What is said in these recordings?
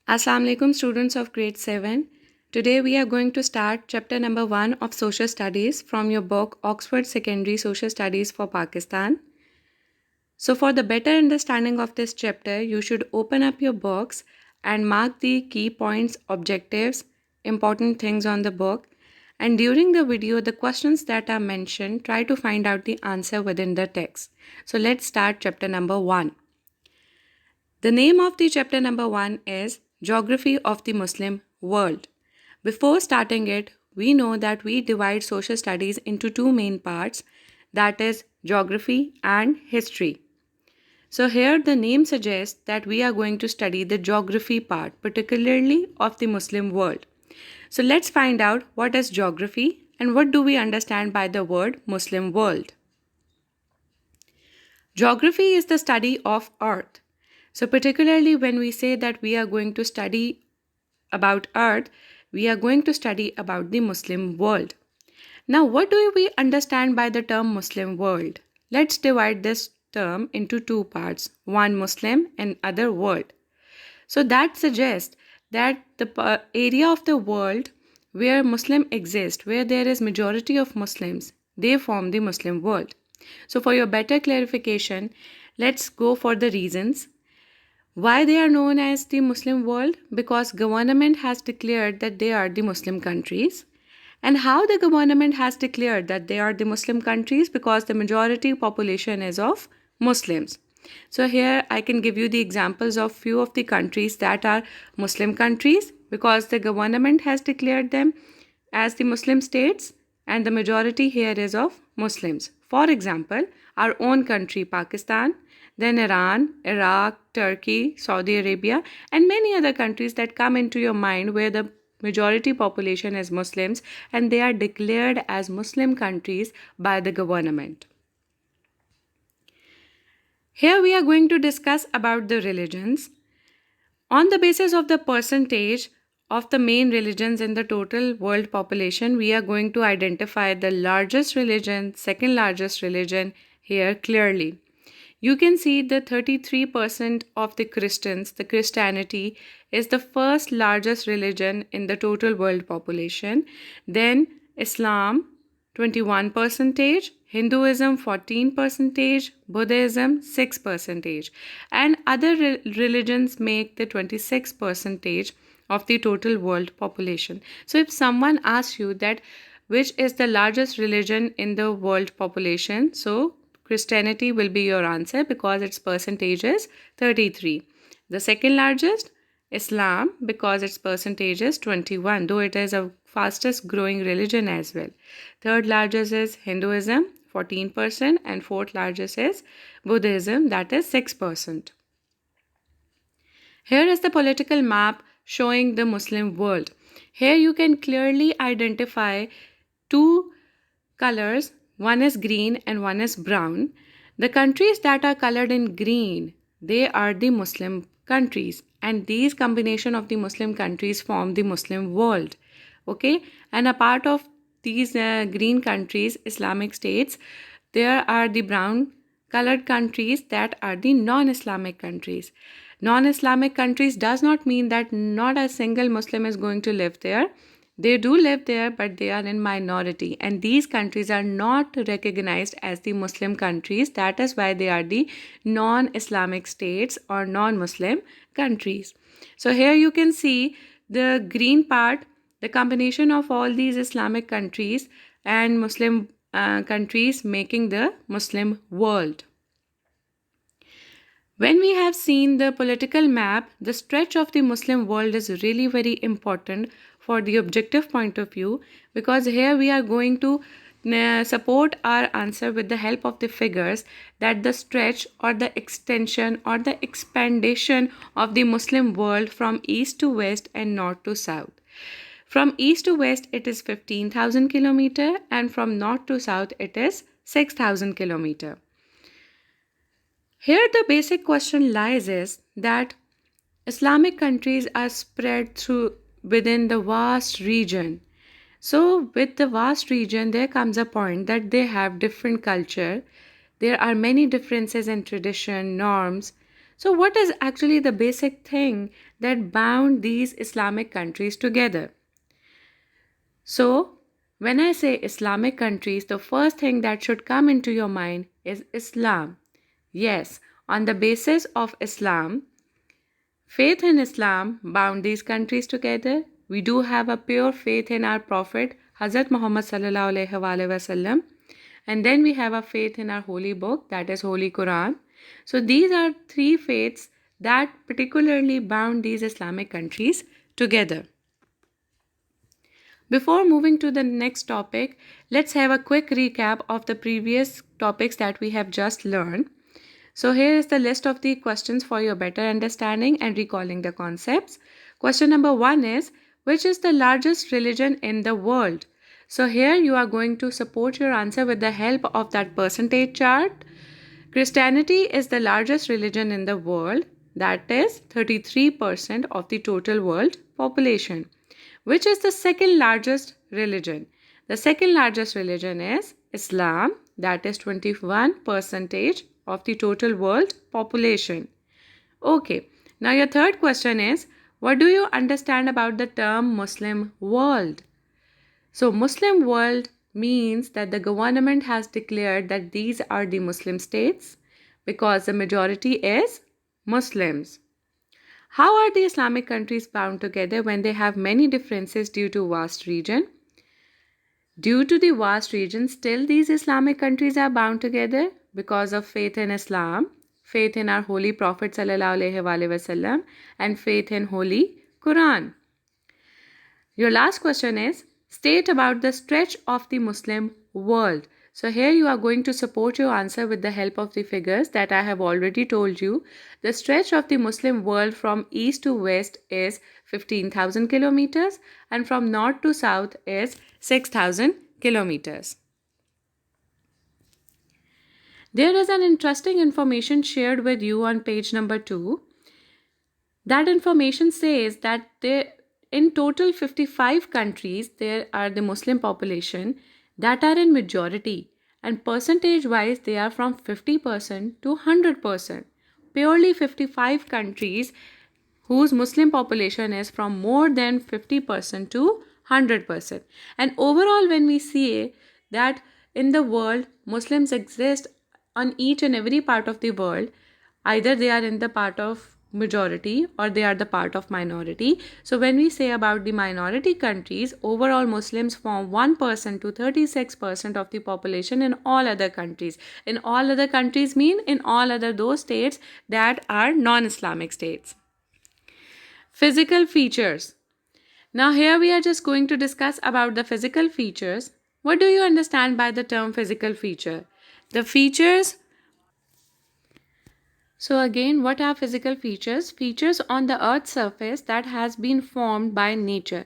Assalamu alaikum students of grade 7. Today we are going to start chapter number 1 of Social Studies from your book Oxford Secondary Social Studies for Pakistan. So for the better understanding of this chapter, you should open up your books and mark the key points, objectives, important things on the book. And during the video, the questions that are mentioned, try to find out the answer within the text. So let's start chapter number 1. The name of the chapter number 1 is Geography of the Muslim World. Before starting it, we know that we divide social studies into two main parts, that is geography and history. So here the name suggests that we are going to study the geography part, particularly of the Muslim world. So let's find out what is geography and what do we understand by the word Muslim world. Geography is the study of earth. So particularly when we say that we are going to study about earth, we are going to study about the Muslim world. Now, what do we understand by the term Muslim world? Let's divide this term into two parts, one Muslim and other world. So that suggests that the area of the world where Muslim exist, where there is majority of Muslims, they form the Muslim world. So for your better clarification, let's go for the reasons. Why they are known as the Muslim world? Because government has declared that they are the Muslim countries. And how the government has declared that they are the Muslim countries? Because the majority population is of Muslims. So here I can give you the examples of few of the countries that are Muslim countries because the government has declared them as the Muslim states and the majority here is of Muslims. For example, our own country Pakistan, then Iran, Iraq, Turkey, Saudi Arabia, and many other countries that come into your mind where the majority population is Muslims and they are declared as Muslim countries by the government. Here we are going to discuss about the religions. On the basis of the percentage of the main religions in the total world population, we are going to identify the largest religion, second largest religion here clearly. You can see the 33% of the Christians, the Christianity is the first largest religion in the total world population. Then Islam, 21%, Hinduism 14%, Buddhism 6%, and other religions make the 26% of the total world population. So if someone asks you that which is the largest religion in the world population, so Christianity will be your answer because its percentage is 33. The second largest, Islam, because its percentage is 21, though it is a fastest growing religion as well. Third largest is Hinduism, 14%, and fourth largest is Buddhism, that is 6%. Here is the political map showing the Muslim world. Here you can clearly identify two colors, one is green and one is brown. The countries that are colored in green, they are the Muslim countries, and these combination of the Muslim countries form the Muslim world. Okay, and a part of these green countries, Islamic states, there are the brown colored countries that are the non-Islamic countries. Non-Islamic countries does not mean that not a single Muslim is going to live there. They do live there, but they are in minority, and these countries are not recognized as the Muslim countries. That is why they are the non-Islamic states or non-Muslim countries. So here you can see the green part, the combination of all these Islamic countries and Muslim countries making the Muslim world. When we have seen the political map, the stretch of the Muslim world is really very important for the objective point of view, because here we are going to support our answer with the help of the figures that the stretch or the extension or the expandation of the Muslim world from east to west and north to south. From east to west it is 15,000 kilometer and from north to south it is 6,000 kilometer. Here the basic question lies is that Islamic countries are spread through within the vast region. So with the vast region there comes a point that they have different culture. There are many differences in tradition, norms. So, what is actually the basic thing that bound these Islamic countries together? So, when I say Islamic countries, the first thing that should come into your mind is Islam. Yes, on the basis of Islam, faith in Islam bound these countries together. We do have a pure faith in our Prophet, Hazrat Muhammad sallallahu alaihi wasallam, and then we have a faith in our holy book, that is Holy Quran. So these are three faiths that particularly bound these Islamic countries together. Before moving to the next topic, let's have a quick recap of the previous topics that we have just learned. So here is the list of the questions for your better understanding and recalling the concepts. Question number 1 is, which is the largest religion in the world? So here you are going to support your answer with the help of that percentage chart. Christianity is the largest religion in the world, that is 33% of the total world population. Which is the second largest religion? The second largest religion is Islam, that is 21% of the total world population. Okay, now your third question is, what do you understand about the term Muslim world? So, Muslim world means that the government has declared that these are the Muslim states because the majority is Muslims. How are the Islamic countries bound together when they have many differences due to vast region? Due to the vast region, still these Islamic countries are bound together because of faith in Islam, faith in our Holy Prophet ﷺ, and faith in Holy Quran. Your last question is, state about the stretch of the Muslim world. So here you are going to support your answer with the help of the figures that I have already told you. The stretch of the Muslim world from east to west is 15,000 kilometers and from north to south is 6,000 kilometers. There is an interesting information shared with you on page number 2. That information says that in total 55 countries there are the Muslim population that are in majority, and percentage wise they are from 50% to 100%. Purely 55 countries whose Muslim population is from more than 50% to 100%. And overall, when we see that in the world Muslims exist on each and every part of the world, either they are in the part of majority or they are the part of minority. So when we say about the minority countries, overall Muslims form 1% to 36% of the population in all other countries. In all other countries mean in all other those states that are non-Islamic states. Physical features. Now here we are just going to discuss about the physical features. What do you understand by the term physical feature? The features. So again, what are physical features? Features on the earth's surface that has been formed by nature.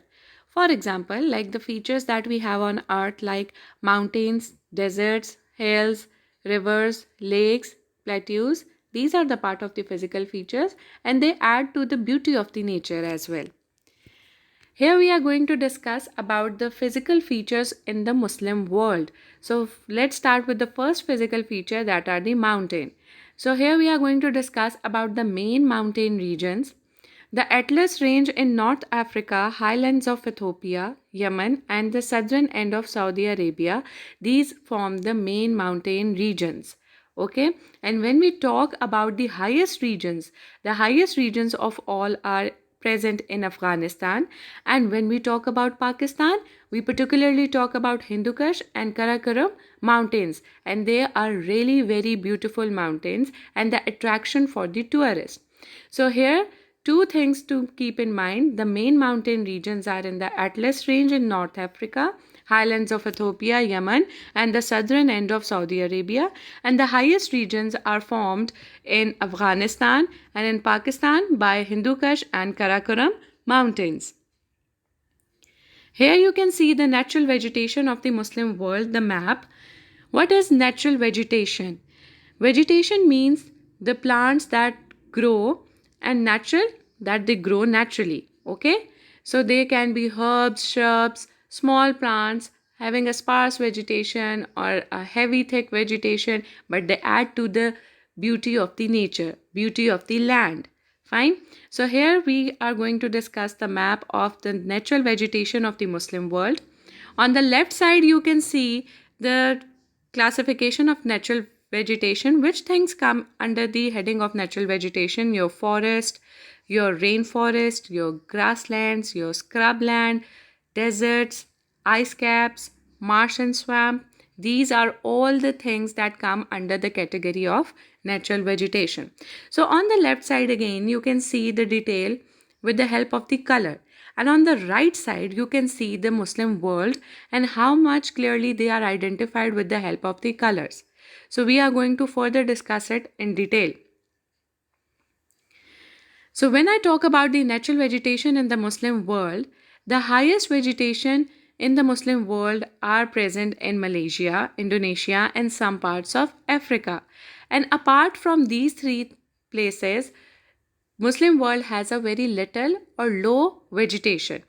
For example, like the features that we have on earth like mountains, deserts, hills, rivers, lakes, plateaus. These are the part of the physical features and they add to the beauty of the nature as well. Here we are going to discuss about the physical features in the Muslim world. So let's start with the first physical feature, that are the mountain. So here we are going to discuss about the main mountain regions. The Atlas Range in North Africa, highlands of Ethiopia, Yemen and the southern end of Saudi Arabia, these form the main mountain regions. Okay, and when we talk about the highest regions of all are present in Afghanistan, and when we talk about Pakistan, we particularly talk about Hindu Kush and Karakoram mountains, and they are really very beautiful mountains and the attraction for the tourists. So here two things to keep in mind. The main mountain regions are in the Atlas Range in North Africa, highlands of Ethiopia, Yemen, and the southern end of Saudi Arabia. And the highest regions are formed in Afghanistan and in Pakistan by Hindu Kush and Karakoram mountains. Here you can see the natural vegetation of the Muslim world, the map. What is natural vegetation? Vegetation means the plants that grow, and natural, that they grow naturally. Okay, so they can be herbs, shrubs, small plants having a sparse vegetation or a heavy thick vegetation, but they add to the beauty of the nature, beauty of the land. Fine. So here we are going to discuss the map of the natural vegetation of the Muslim world. On the left side, you can see the classification of natural vegetation. Which things come under the heading of natural vegetation? Your forest, your rainforest, your grasslands, your scrubland, deserts, ice caps, marsh and swamp. These are all the things that come under the category of natural vegetation. So on the left side again, you can see the detail with the help of the color. And on the right side, you can see the Muslim world and how much clearly they are identified with the help of the colors. So we are going to further discuss it in detail. So when I talk about the natural vegetation in the Muslim world, the highest vegetation in the Muslim world are present in Malaysia, Indonesia, and some parts of Africa. And apart from these three places, Muslim world has a very little or low vegetation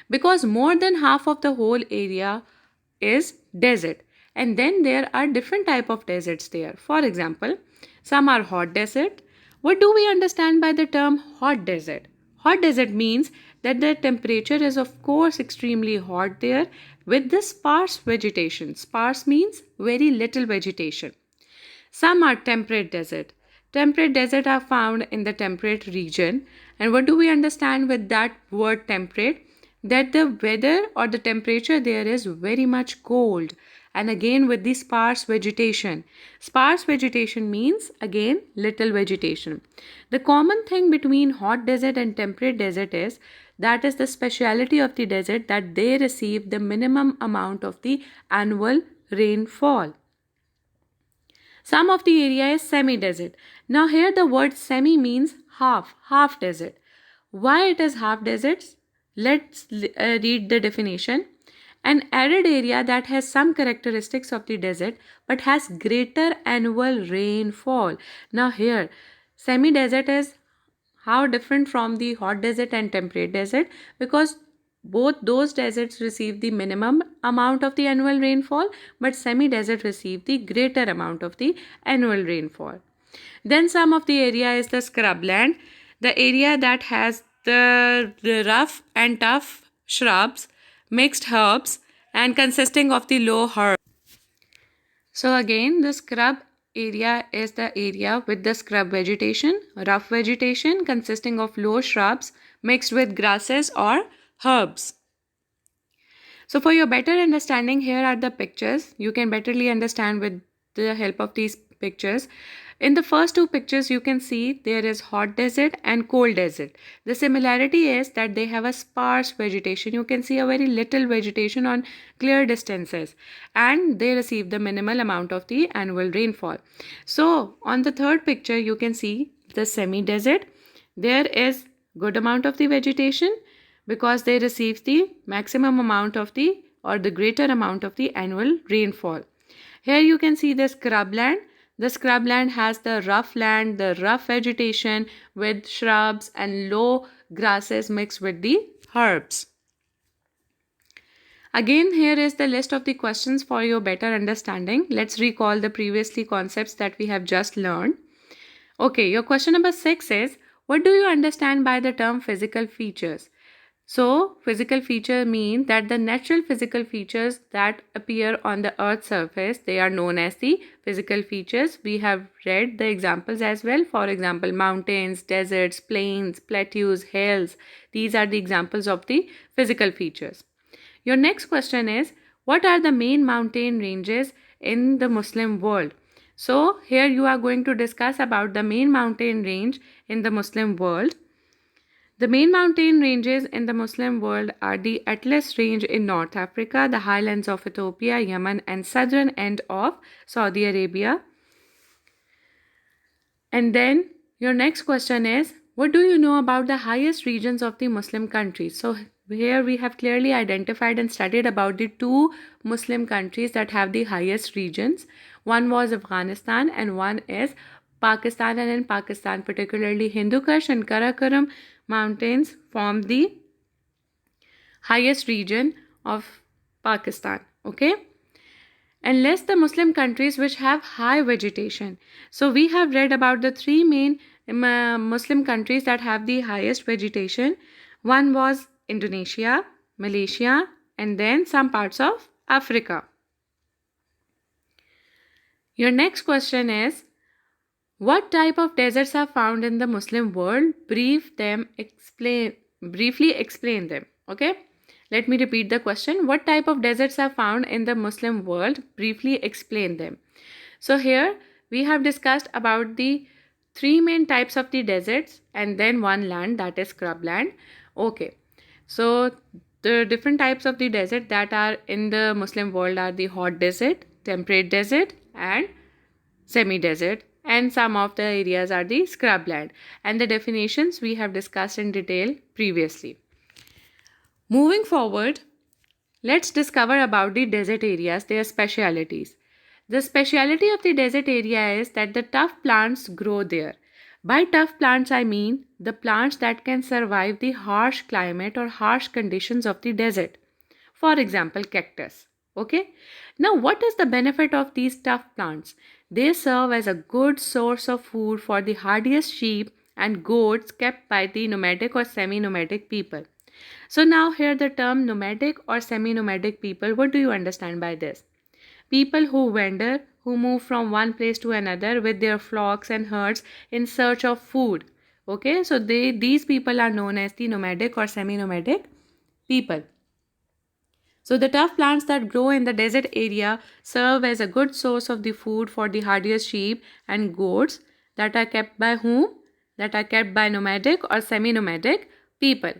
because more than half of the whole area is desert, and then there are different type of deserts there. For example, some are hot desert. What do we understand by the term hot desert? Hot desert means that the temperature is of course extremely hot there with the sparse vegetation. Sparse means very little vegetation. Some are temperate desert. Temperate desert are found in the temperate region. And what do we understand with that word temperate? That the weather or the temperature there is very much cold. And again with the sparse vegetation. Sparse vegetation means again little vegetation. The common thing between hot desert and temperate desert is that is the speciality of the desert that they receive the minimum amount of the annual rainfall. Some of the area is semi-desert. Now here the word semi means half desert. Why it is half deserts? Let's read the definition. An arid area that has some characteristics of the desert but has greater annual rainfall. Now here semi-desert is how different from the hot desert and temperate desert, because both those deserts receive the minimum amount of the annual rainfall, but semi-desert receive the greater amount of the annual rainfall. Then some of the area is the scrubland, the area that has the rough and tough shrubs, mixed herbs, and consisting of the low herbs. So again, the scrub area is the area with the scrub vegetation, rough vegetation consisting of low shrubs mixed with grasses or herbs. So for your better understanding, here are the pictures. You can betterly understand with the help of these pictures. In the first two pictures, you can see there is hot desert and cold desert. The similarity is that they have a sparse vegetation. You can see a very little vegetation on clear distances, and they receive the minimal amount of the annual rainfall. So on the third picture, you can see the semi-desert. There is good amount of the vegetation because they receive the maximum amount of the or the greater amount of the annual rainfall. Here you can see the scrubland. The scrubland has the rough land, the rough vegetation with shrubs and low grasses mixed with the herbs. Again, here is the list of the questions for your better understanding. Let's recall the previously concepts that we have just learned. Okay, your question number 6 is, what do you understand by the term physical features? So, physical feature mean that the natural physical features that appear on the earth's surface, they are known as the physical features. We have read the examples as well. For example, mountains, deserts, plains, plateaus, hills. These are the examples of the physical features. Your next question is, what are the main mountain ranges in the Muslim world? So, here you are going to discuss about the main mountain range in the Muslim world. The main mountain ranges in the Muslim world are the Atlas Range in North Africa, the highlands of Ethiopia, Yemen, and southern end of Saudi Arabia. And then your next question is, what do you know about the highest regions of the Muslim countries? So here we have clearly identified and studied about the two Muslim countries that have the highest regions. One was Afghanistan and one is Pakistan, and in Pakistan particularly Hindu Kush and Karakoram mountains form the highest region of Pakistan. Okay. unless the Muslim countries which have high vegetation. So we have read about the three main Muslim countries that have the highest vegetation. One was Indonesia, Malaysia, and then some parts of Africa. Your next question is, what type of deserts are found in the Muslim world? Briefly explain them. Okay? Let me repeat the question. What type of deserts are found in the Muslim world? Briefly explain them. So here we have discussed about the three main types of the deserts and then one land, that is scrubland. Okay. So the different types of the desert that are in the Muslim world are the hot desert, temperate desert, and semi-desert, and some of the areas are the scrubland, and the definitions we have discussed in detail previously. Moving forward, let's discover about the desert areas, their specialities. The speciality of the desert area is that the tough plants grow there. By tough plants, I mean the plants that can survive the harsh climate or harsh conditions of the desert. For example, cactus. Okay. Now, what is the benefit of these tough plants? They serve as a good source of food for the hardiest sheep and goats kept by the nomadic or semi-nomadic people. So now here the term nomadic or semi-nomadic people, what do you understand by this? People who wander, who move from one place to another with their flocks and herds in search of food. Okay, so these people are known as the nomadic or semi-nomadic people. So the tough plants that grow in the desert area serve as a good source of the food for the hardiest sheep and goats that are kept by whom? That are kept by nomadic or semi-nomadic people.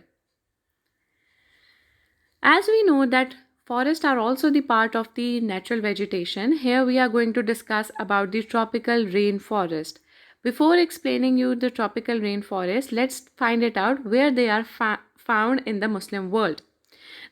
As we know that forests are also the part of the natural vegetation, here we are going to discuss about the tropical rainforest. Before explaining you the tropical rainforest, let's find it out where they are found in the Muslim world.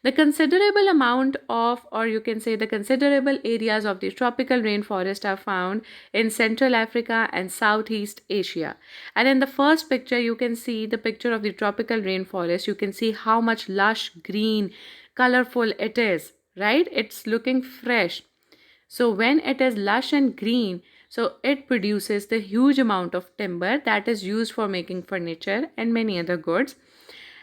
The considerable amount of, or you can say the considerable areas of the tropical rainforest are found in Central Africa and Southeast Asia. And in the first picture, you can see the picture of the tropical rainforest. You can see how much lush, green, colorful it is, right? It's looking fresh. So when it is lush and green, so it produces the huge amount of timber that is used for making furniture and many other goods.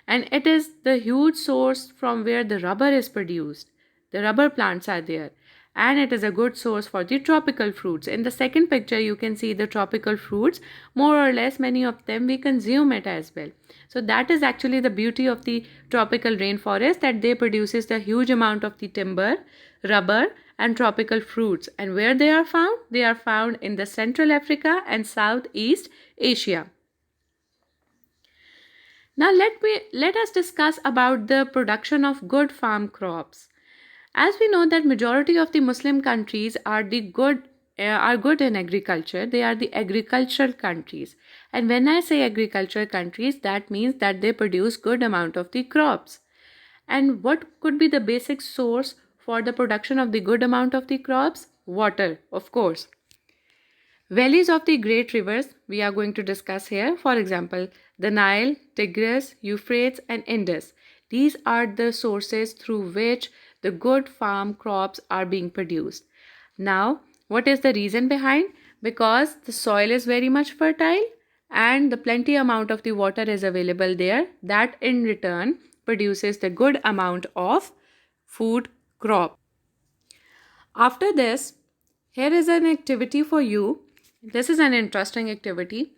And it is the huge source from where the rubber is produced. The rubber plants are there. And it is a good source for the tropical fruits. In the second picture, you can see the tropical fruits. More or less, many of them, we consume it as well. So that is actually the beauty of the tropical rainforest, that they produces the huge amount of the timber, rubber, and tropical fruits. And where they are found? They are found in the Central Africa and Southeast Asia. Now let us discuss about the production of good farm crops. As we know that majority of the Muslim countries are good in agriculture. They are the agricultural countries. And when I say agricultural countries, that means that they produce good amount of the crops. And what could be the basic source for the production of the good amount of the crops? Water, of course. Valleys of the great rivers we are going to discuss here. For example, the Nile, Tigris, Euphrates, and Indus. These are the sources through which the good farm crops are being produced. Now, what is the reason behind? Because the soil is very much fertile and the plenty amount of the water is available there. That in return produces the good amount of food crop. After this, here is an activity for you. This is an interesting activity.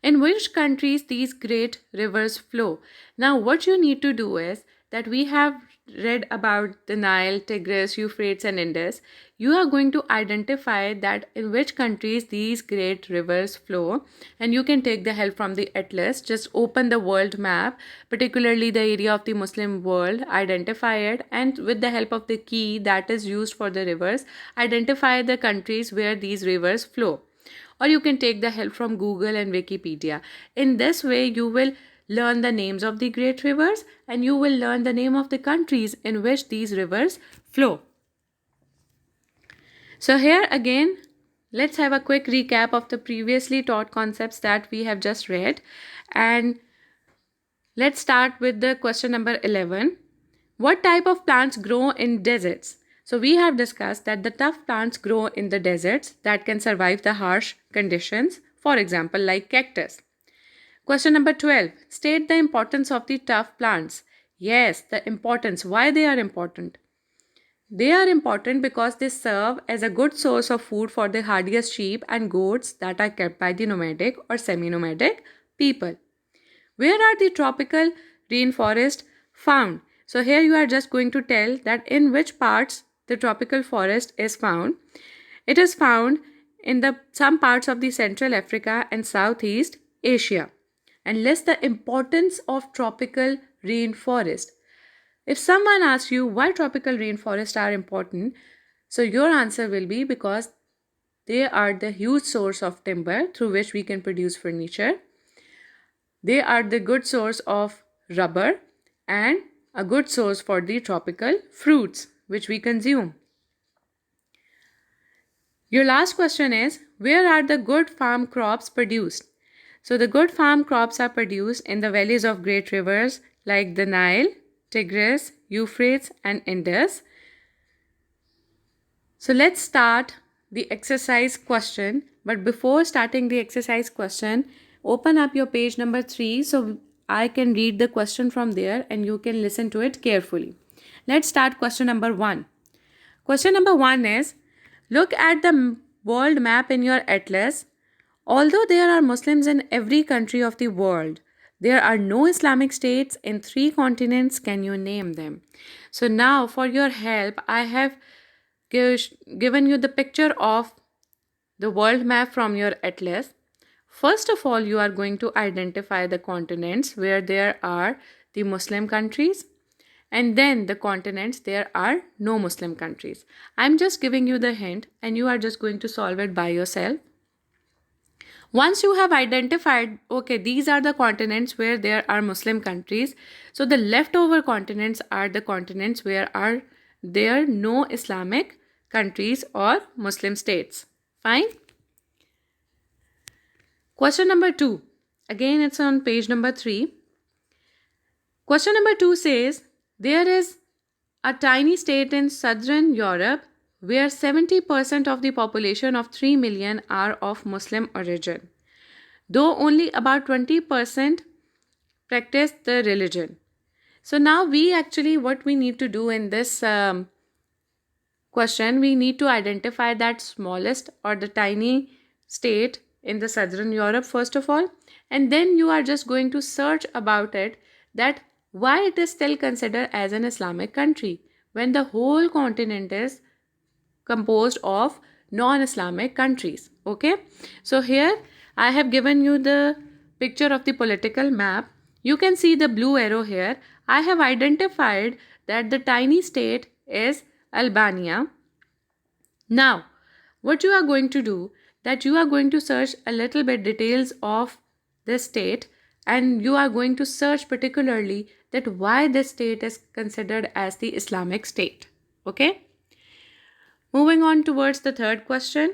In which countries these great rivers flow? Now, what you need to do is that we have read about the Nile, Tigris, Euphrates, and Indus. You are going to identify that in which countries these great rivers flow, and you can take the help from the atlas. Just open the world map, particularly the area of the Muslim world, identify it, and with the help of the key that is used for the rivers, identify the countries where these rivers flow. Or you can take the help from Google and Wikipedia. In this way, you will learn the names of the great rivers and you will learn the name of the countries in which these rivers flow. So here again, let's have a quick recap of the previously taught concepts that we have just read. And let's start with the question number 11. What type of plants grow in deserts? So we have discussed that the tough plants grow in the deserts that can survive the harsh conditions, for example, like cactus. Question number 12. State the importance of the tough plants. Yes, the importance. Why they are important? They are important because they serve as a good source of food for the hardiest sheep and goats that are kept by the nomadic or semi-nomadic people. Where are the tropical rainforest found? So here you are just going to tell that in which parts the tropical forest is found. It is found in the some parts of the Central Africa and Southeast Asia. And list the importance of tropical rainforest. If someone asks you why tropical rainforests are important, so your answer will be because they are the huge source of timber through which we can produce furniture. They are the good source of rubber and a good source for the tropical fruits which we consume. Your last question is, where are the good farm crops produced? So the good farm crops are produced in the valleys of great rivers like the Nile, Tigris, Euphrates and Indus. So let's start the exercise question. But before starting the exercise question, open up your page number 3 so I can read the question from there and you can listen to it carefully. Let's start question number 1. Question number 1 is, look at the world map in your atlas. Although there are Muslims in every country of the world, there are no Islamic states in 3 continents. Can you name them? So now for your help, I have given you the picture of the world map from your atlas. First of all, you are going to identify the continents where there are the Muslim countries, and then the continents there are no Muslim countries. I'm just giving you the hint and you are just going to solve it by yourself. Once you have identified, okay, these are the continents where there are Muslim countries. So the leftover continents are the continents where are there no Islamic countries or Muslim states. Fine. Question number 2. Again, it's on page number 3. Question number 2 says, there is a tiny state in southern Europe where 70% of the population of 3 million are of Muslim origin, though only about 20% practice the religion. So now what we need to do in this question, we need to identify that smallest or the tiny state in the southern Europe first of all, and then you are just going to search about it, that why it is still considered as an Islamic country when the whole continent is composed of non-Islamic countries. Okay, so here I have given you the picture of the political map. You can see the blue arrow here. I have identified that the tiny state is Albania. Now, what you are going to do, that you are going to search a little bit details of this state, and you are going to search particularly that why this state is considered as the Islamic state. Okay? Moving on towards the third question.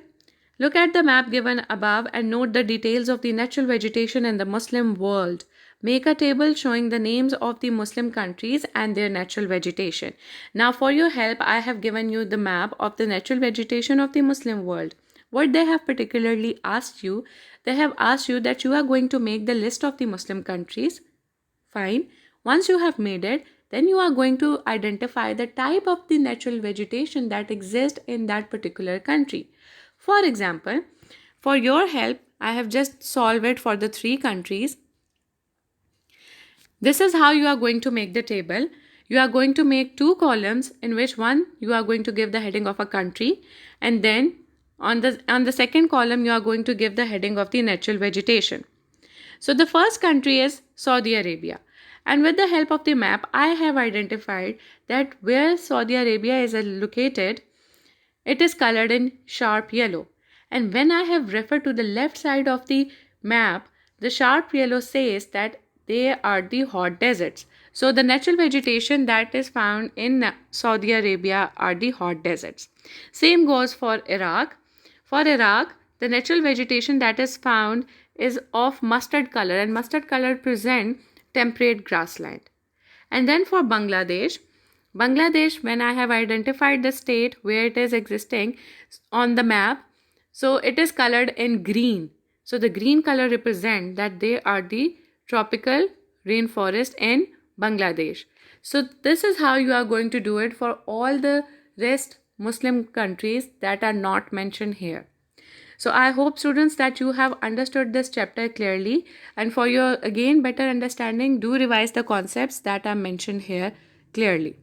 Look at the map given above and note the details of the natural vegetation in the Muslim world. Make a table showing the names of the Muslim countries and their natural vegetation. Now for your help, I have given you the map of the natural vegetation of the Muslim world. What they have particularly asked you, they have asked you that you are going to make the list of the Muslim countries. Fine. Once you have made it, then you are going to identify the type of the natural vegetation that exists in that particular country. For example, for your help, I have just solved it for the 3 countries. This is how you are going to make the table. You are going to make 2 columns in which one you are going to give the heading of a country, and then on the second column you are going to give the heading of the natural vegetation. So the first country is Saudi Arabia. And with the help of the map, I have identified that where Saudi Arabia is located, it is colored in sharp yellow. And when I have referred to the left side of the map, the sharp yellow says that they are the hot deserts. So the natural vegetation that is found in Saudi Arabia are the hot deserts. Same goes for Iraq. For Iraq, the natural vegetation that is found is of mustard color, and mustard color present temperate grassland. And then for Bangladesh, Bangladesh, when I have identified the state where it is existing on the map, so it is colored in green. So the green color represent that they are the tropical rainforest in Bangladesh. So this is how you are going to do it for all the rest Muslim countries that are not mentioned here. So I hope students that you have understood this chapter clearly, and for your again better understanding, do revise the concepts that are mentioned here clearly.